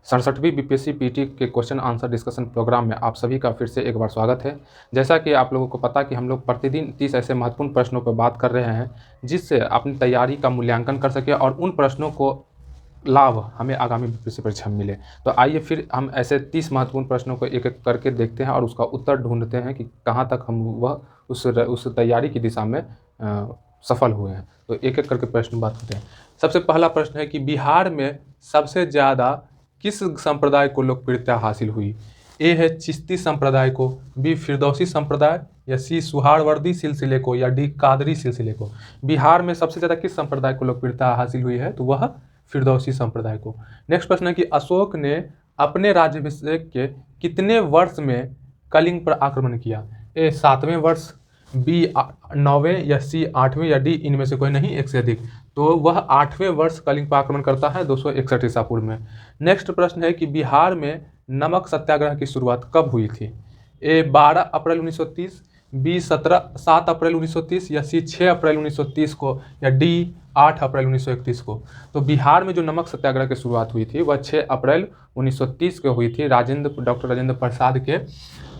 67वीं BPSC PT के question answer discussion programme में आप सभी का फिर से एक बार स्वागत है। जैसा कि आप लोगों को पता कि हम लोग प्रतिदिन 30 ऐसे महत्वपूर्ण प्रश्नों पर बात कर रहे हैं जिससे अपनी तैयारी का मूल्यांकन कर सके और उन प्रश्नों को लाभ हमें आगामी बीपीएससी परीक्षा में मिले। तो आइए फिर हम ऐसे 30 महत्वपूर्ण प्रश्नों को एक एक करके देखते हैं और उसका उत्तर ढूंढते हैं कि कहाँ तक हम वह उस तैयारी की दिशा में सफल हुए हैं। तो एक एक करके प्रश्न बात करते हैं। सबसे पहला प्रश्न है कि बिहार में सबसे ज़्यादा किस संप्रदाय को लोकप्रियता हासिल हुई? ए है चिश्ती संप्रदाय को, बी फिरदौसी संप्रदाय, या सी सुहाड़वर्दी सिलसिले को, या डी कादरी सिलसिले को। बिहार में सबसे ज़्यादा किस संप्रदाय को लोकप्रियता हासिल हुई है? तो वह फिरदौसी संप्रदाय को। नेक्स्ट प्रश्न है कि अशोक ने अपने राज्याभिषेक के कितने वर्ष में कलिंग पर आक्रमण किया? ए 7वें वर्ष, बी 9वें, या सी 8वें, या डी इनमें से कोई नहीं, एक से अधिक। तो वह 8वें वर्ष कलिंग पर आक्रमण करता है 261 ईसा पूर्व में। नेक्स्ट प्रश्न है कि बिहार में नमक सत्याग्रह की शुरुआत कब हुई थी? ए 12 अप्रैल 1930, बी 7 अप्रैल 1930, या सी 6 अप्रैल 1930 को, या डी 8 अप्रैल 1931 को। तो बिहार में जो नमक सत्याग्रह की शुरुआत हुई थी वह 6 अप्रैल 1930 को हुई थी। डॉक्टर राजेंद्र प्रसाद के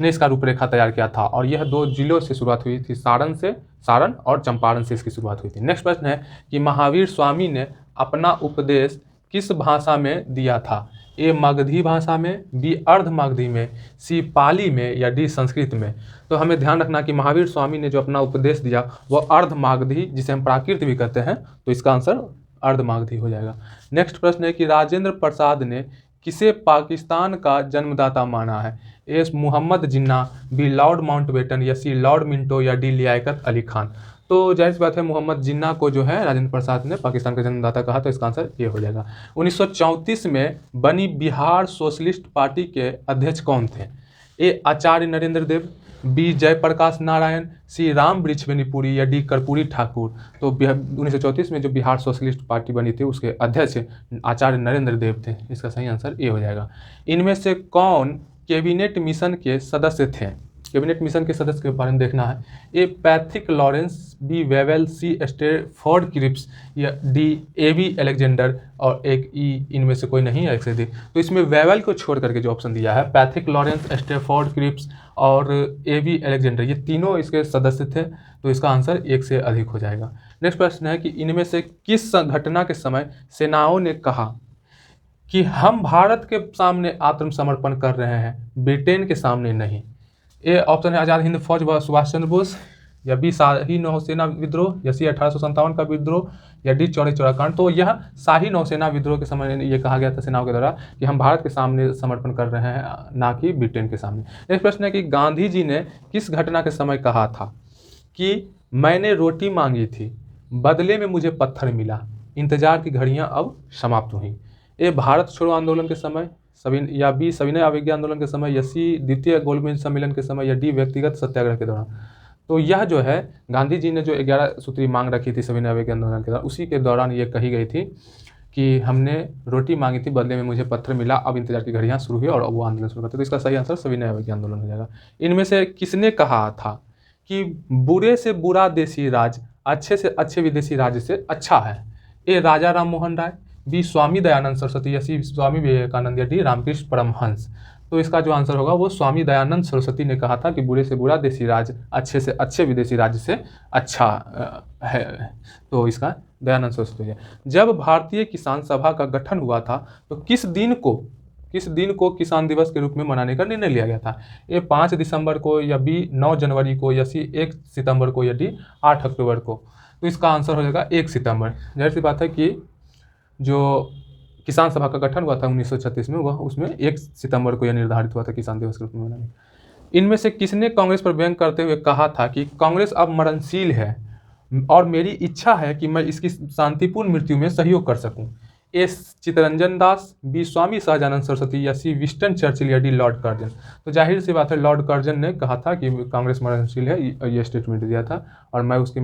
ने इसका रूपरेखा तैयार किया था और यह 2 जिलों से शुरुआत हुई थी, सारण और चंपारण से इसकी शुरुआत हुई थी। नेक्स्ट प्रश्न है कि महावीर स्वामी ने अपना उपदेश किस भाषा में दिया था? ए मगधी भाषा में, बी अर्ध मगधी में, सी पाली में, या डी संस्कृत में। तो हमें ध्यान रखना कि महावीर स्वामी ने जो अपना उपदेश दिया वह अर्ध मगधी, जिसे हम प्राकृत भी कहते हैं, तो इसका आंसर अर्ध मगधी हो जाएगा। नेक्स्ट प्रश्न है कि राजेंद्र प्रसाद ने किसे पाकिस्तान का जन्मदाता माना है? ए मोहम्मद जिन्ना, बी लॉर्ड माउंटबेटन, या सी लॉर्ड मिंटो, या डी लियाकत अली खान। तो जाहिर सी बात है मोहम्मद जिन्ना को जो है राजेंद्र प्रसाद ने पाकिस्तान का जन्मदाता कहा, तो इसका आंसर ये हो जाएगा। 1934 में बनी बिहार सोशलिस्ट पार्टी के अध्यक्ष कौन थे? ए आचार्य नरेंद्र देव, बी जयप्रकाश नारायण, सी राम वृक्षवेणीपुरी, या डी कर्पूरी ठाकुर। तो 1934 में जो बिहार सोशलिस्ट पार्टी बनी थी उसके अध्यक्ष आचार्य नरेंद्र देव थे। इसका सही आंसर ए हो जाएगा। इनमें से कौन कैबिनेट मिशन के सदस्य थे? कैबिनेट मिशन के सदस्य के बारे में देखना है। ए पैट्रिक लॉरेंस, बी वेवेल, सी स्टैफोर्ड क्रिप्स, या डी एबी अलेक्जेंडर, और एक ई इनमें से कोई नहीं है, एक से अधिक। तो इसमें वेवेल को छोड़ करके जो ऑप्शन दिया है, पैट्रिक लॉरेंस, स्टैफोर्ड क्रिप्स और एबी अलेक्जेंडर, ये तीनों इसके सदस्य थे, तो इसका आंसर एक से अधिक हो जाएगा। नेक्स्ट प्रश्न है कि इनमें से किस घटना के समय सेनाओं ने कहा कि हम भारत के सामने आत्मसमर्पण कर रहे हैं, ब्रिटेन के सामने नहीं? ए ऑप्शन है आज़ाद हिंद फौज व सुभाष चंद्र बोस, या बी शाही नौसेना विद्रोह, या सी 1857 का विद्रोह, या डी चौरी चौरा कांड। तो यह शाही नौसेना विद्रोह के समय ये कहा गया था सेनाओं के द्वारा कि हम भारत के सामने समर्पण कर रहे हैं, ना कि ब्रिटेन के सामने। नेक्स्ट प्रश्न है कि गांधी जी ने किस घटना के समय कहा था कि मैंने रोटी मांगी थी, बदले में मुझे पत्थर मिला, इंतजार की घड़ियां अब समाप्त हुई? ए भारत छोड़ो आंदोलन के समय, या बी सविनय अवज्ञा आंदोलन के समय, या सी द्वितीय गोलमेज सम्मेलन के समय, या डी व्यक्तिगत सत्याग्रह के दौरान। तो यह जो है गांधी जी ने जो 11 सूत्री मांग रखी थी सविनय अवज्ञा आंदोलन के दौरान, उसी के दौरान ये कही गई थी कि हमने रोटी मांगी थी, बदले में मुझे पत्थर मिला, अब इंतजार की घड़ियां शुरू हुई और अब वो आंदोलन शुरू करते। तो इसका सही आंसर सविनय अवज्ञा आंदोलन हो जाएगा। इनमें से किसने कहा था कि बुरे से बुरा देसी राज अच्छे से अच्छे विदेशी राज्य से अच्छा है? ए राजा राम मोहन राय, बी स्वामी दयानंद सरस्वती, या सी स्वामी विवेकानंद, या डी रामकृष्ण परमहंस। तो इसका जो आंसर होगा वो स्वामी दयानंद सरस्वती ने कहा था कि बुरे से बुरा देसी राज अच्छे से अच्छे विदेशी राज्य से अच्छा है। तो इसका दयानंद सरस्वती है। जब भारतीय किसान सभा का गठन हुआ था तो किस दिन को किसान दिवस के रूप में मनाने का निर्णय लिया गया था? ए 5 दिसंबर को, या बी 9 जनवरी को, या सी 1 सितंबर को, या डी 8 अक्टूबर को। तो इसका आंसर हो जाएगा 1 सितंबर। जाहिर सी बात है कि जो किसान सभा का गठन हुआ था 1936 में, वह उसमें 1 सितंबर को यह निर्धारित हुआ था किसान दिवस के रूप में मनाने। इनमें से किसने कांग्रेस पर व्यंग करते हुए कहा था कि कांग्रेस अब मरणशील है और मेरी इच्छा है कि मैं इसकी शांतिपूर्ण मृत्यु में सहयोग कर सकूं? ए चित्तरंजन दास, बी स्वामी सहजानंद सरस्वती, या सी विंस्टन चर्चिल, या डी लॉर्ड कर्जन। तो जाहिर सी बात है लॉर्ड कर्जन ने कहा था कि कांग्रेस मरणशील है, ये स्टेटमेंट दिया था और मैं उसकी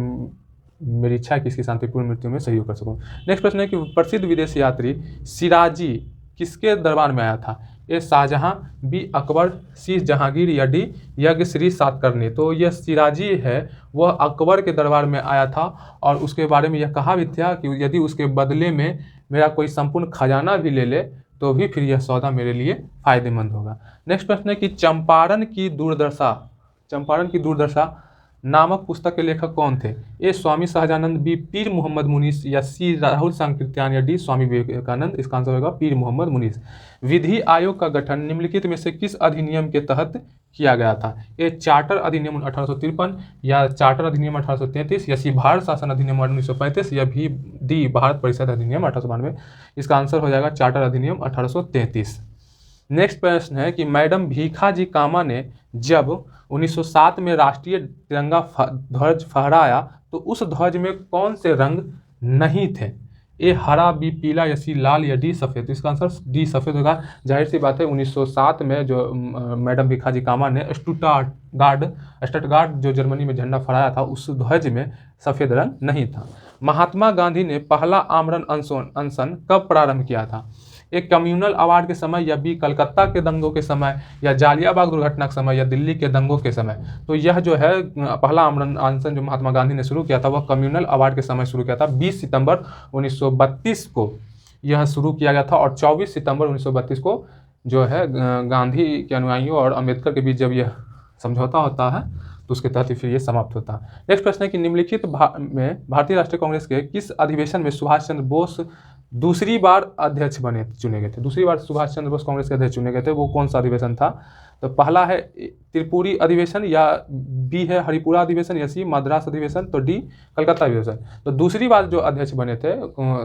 मेरी इच्छा है कि इसकी शांतिपूर्ण मृत्यु में सहयोग कर सकूं। नेक्स्ट प्रश्न है कि प्रसिद्ध विदेशी यात्री सिराजी किसके दरबार में आया था? ए शाहजहां, बी अकबर, सी जहांगीर, या डी यज्ञश्री सातकर्णी। तो यह सिराजी है वह अकबर के दरबार में आया था और उसके बारे में यह कहा भी था कि यदि उसके बदले में मेरा कोई संपूर्ण खजाना भी ले ले तो भी फिर यह सौदा मेरे लिए फ़ायदेमंद होगा। नेक्स्ट प्रश्न है कि चंपारण की दुर्दशा नामक पुस्तक के लेखक कौन थे? ए स्वामी सहजानंद, बी पीर मोहम्मद मुनीस, या सी राहुल सांकृत्यायन, या डी स्वामी विवेकानंद। इसका आंसर होगा पीर मोहम्मद मुनीस। विधि आयोग का गठन निम्नलिखित में से किस अधिनियम के तहत किया गया था? ए चार्टर अधिनियम 1853, या चार्टर अधिनियम 1833, या सी भारत शासन अधिनियम 1935, या भी डी भारत परिषद अधिनियम 1892। इसका आंसर हो जाएगा चार्टर अधिनियम 1833। नेक्स्ट प्रश्न है कि मैडम भीखाजी कामा ने जब 1907 में राष्ट्रीय तिरंगा ध्वज फहराया तो उस ध्वज में कौन से रंग नहीं थे? ए हरा, बी पीला, या सी लाल, या डी सफ़ेद। तो इसका आंसर डी सफ़ेद होगा। जाहिर सी बात है 1907 में जो मैडम भीखाजी कामा ने स्टटगार्ड जो जर्मनी में झंडा फहराया था उस ध्वज में सफ़ेद रंग नहीं था। महात्मा गांधी ने पहला आमरण अनशन कब प्रारंभ किया था? एक कम्युनल अवार्ड के समय, या बी कलकत्ता के दंगों के समय, या जालियाबाग दुर्घटना के समय, या दिल्ली के दंगों के समय। तो यह जो है पहला आमरण अनशन जो महात्मा गांधी ने शुरू किया था वह कम्युनल अवार्ड के समय शुरू किया था। 20 सितंबर 1932 को यह शुरू किया गया था और 24 सितंबर 1932 को जो है गांधी के अनुयायियों और अम्बेडकर के बीच जब यह समझौता होता है तो उसके तहत फिर ये समाप्त होता है। नेक्स्ट प्रश्न है कि निम्नलिखित में भारतीय राष्ट्रीय कांग्रेस के किस अधिवेशन में सुभाष चंद्र बोस दूसरी बार अध्यक्ष चुने गए थे? दूसरी बार सुभाष चंद्र बोस कांग्रेस के अध्यक्ष चुने गए थे, वो कौन सा अधिवेशन था? तो पहला है त्रिपुरी अधिवेशन, या बी है हरिपुरा अधिवेशन, या सी मद्रास अधिवेशन, तो डी कलकत्ता अधिवेशन। तो दूसरी बार जो अध्यक्ष बने थे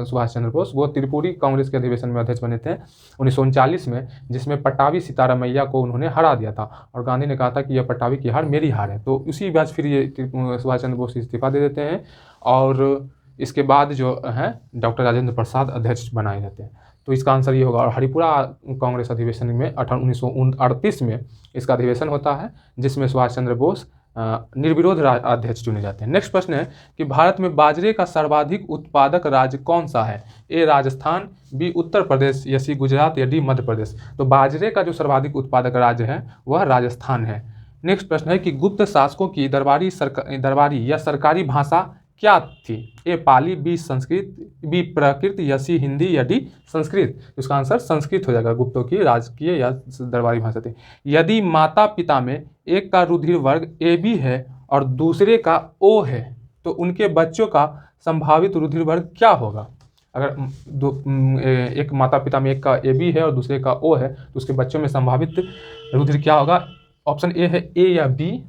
सुभाष चंद्र बोस वो त्रिपुरी कांग्रेस के अधिवेशन में अध्यक्ष बने थे 1939 में, जिसमें पटावी सीतारामैया को उन्होंने हरा दिया था और गांधी ने कहा था कि यह पटावी की हार मेरी हार है। तो उसी बात फिर ये सुभाष चंद्र बोस इस्तीफा दे देते हैं और इसके बाद जो है डॉक्टर राजेंद्र प्रसाद अध्यक्ष बनाए जाते हैं। तो इसका आंसर ये होगा। और हरिपुरा कांग्रेस अधिवेशन में 1938 में इसका अधिवेशन होता है जिसमें सुभाष चंद्र बोस निर्विरोध अध्यक्ष चुने जाते हैं। नेक्स्ट प्रश्न है कि भारत में बाजरे का सर्वाधिक उत्पादक राज्य कौन सा है? ए राजस्थान, बी उत्तर प्रदेश, या सी गुजरात, या डी मध्य प्रदेश। तो बाजरे का जो सर्वाधिक उत्पादक राज्य है वह राजस्थान है। नेक्स्ट प्रश्न है कि गुप्त शासकों की दरबारी या सरकारी भाषा क्या थी? ए पाली, बी संस्कृत, बी प्राकृत, या सी हिंदी, या डी संस्कृत। इसका आंसर संस्कृत हो जाएगा। गुप्तों की राजकीय या दरबारी भाषा थी। यदि माता पिता में एक का रुधिर वर्ग ए बी है और दूसरे का ओ है तो उनके बच्चों का संभावित रुधिर वर्ग क्या होगा? अगर एक माता पिता में एक का ए बी है और दूसरे का ओ है तो उसके बच्चों में संभावित रुधिर क्या होगा? ऑप्शन ए है ए या बी,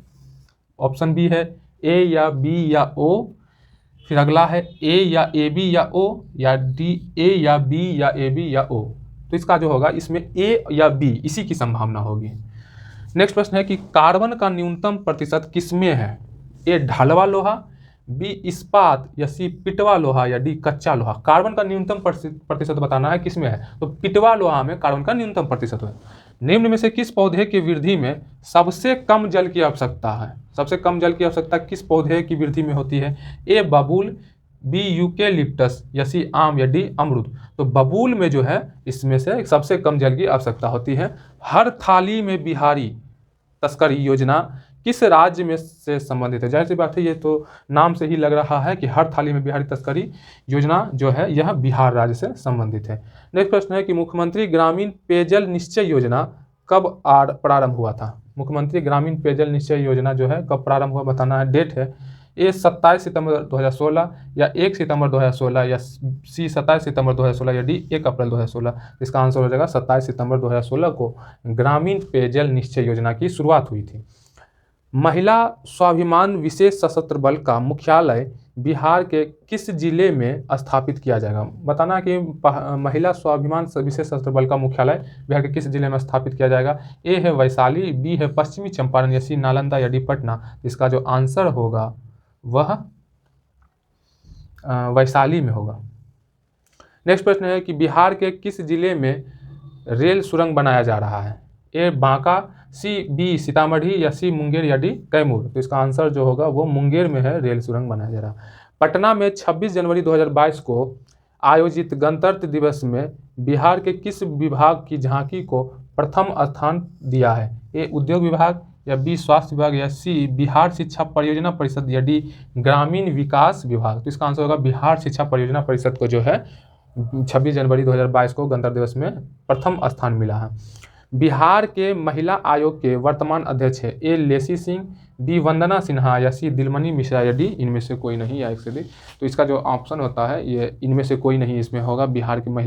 ऑप्शन बी है ए या बी या ओ, फिर अगला है ए या ए बी या ओ, या डी ए या बी या ए बी या ओ। तो इसका जो होगा इसमें ए या बी इसी की संभावना होगी। नेक्स्ट प्रश्न है कि कार्बन का न्यूनतम प्रतिशत किसमें है? ए ढलवा लोहा, बी इस्पात, या सी पिटवा लोहा, या डी कच्चा लोहा। कार्बन का न्यूनतम प्रतिशत बताना है किसमें है, तो पिटवा लोहा में कार्बन का न्यूनतम प्रतिशत है। निम्न में से किस पौधे की वृद्धि में सबसे कम जल की आवश्यकता है? सबसे कम जल की आवश्यकता किस पौधे की वृद्धि में होती है? ए बबूल, बी यूकेलिप्टस, या सी आम, या डी अमरूद। तो बबूल में जो है इसमें से सबसे कम जल की आवश्यकता होती है। हर थाली में बिहारी तस्करी योजना किस राज्य में से संबंधित है? जाहिर सी बात है ये तो नाम से ही लग रहा है कि हर थाली में बिहारी तस्करी योजना जो है यह बिहार राज्य से संबंधित है। नेक्स्ट प्रश्न है कि मुख्यमंत्री ग्रामीण पेयजल निश्चय योजना कब प्रारंभ हुआ था? मुख्यमंत्री ग्रामीण पेयजल निश्चय योजना जो है कब प्रारंभ हुआ बताना है। डेट है ए 27 सितंबर 2016, या 1 सितंबर 2016, या सी 27 सितंबर 2016, या डी 1 अप्रैल 2016। इसका आंसर हो जाएगा 27 सितंबर 2016 को ग्रामीण पेयजल निश्चय योजना की शुरुआत हुई थी। महिला स्वाभिमान विशेष सशस्त्र बल का मुख्यालय बिहार के किस जिले में स्थापित किया जाएगा? बताना कि महिला स्वाभिमान विशेष सशस्त्र बल का मुख्यालय बिहार के किस जिले में स्थापित किया जाएगा। ए है वैशाली, बी है पश्चिमी चंपारण, या सी नालंदा, या डी पटना। इसका जो आंसर होगा वह वैशाली में होगा। नेक्स्ट प्रश्न है कि बिहार के किस जिले में रेल सुरंग बनाया जा रहा है? ए बांका, सी बी सीतामढ़ी, या सी मुंगेर, या डी कैमूर। तो इसका आंसर जो होगा वो मुंगेर में है रेल सुरंग बनाया जा रहा। पटना में 26 जनवरी 2022 को आयोजित गणतंत्र दिवस में बिहार के किस विभाग की झांकी को प्रथम स्थान दिया है? ए उद्योग विभाग, या बी स्वास्थ्य विभाग, या सी बिहार शिक्षा परियोजना परिषद, या डी ग्रामीण विकास विभाग। तो इसका आंसर होगा बिहार शिक्षा परियोजना परिषद को जो है 26 जनवरी 2022 को गणतंत्र दिवस में प्रथम स्थान मिला है। बिहार के महिला आयोग के वर्तमान अध्यक्ष है ए लेसी सिंह, बी वंदना सिन्हा या सी दिलमणि मिश्रा या डी इनमें से कोई नहीं या एक से डी। तो इसका जो ऑप्शन होता है ये इनमें से कोई नहीं इसमें होगा। बिहार की महिला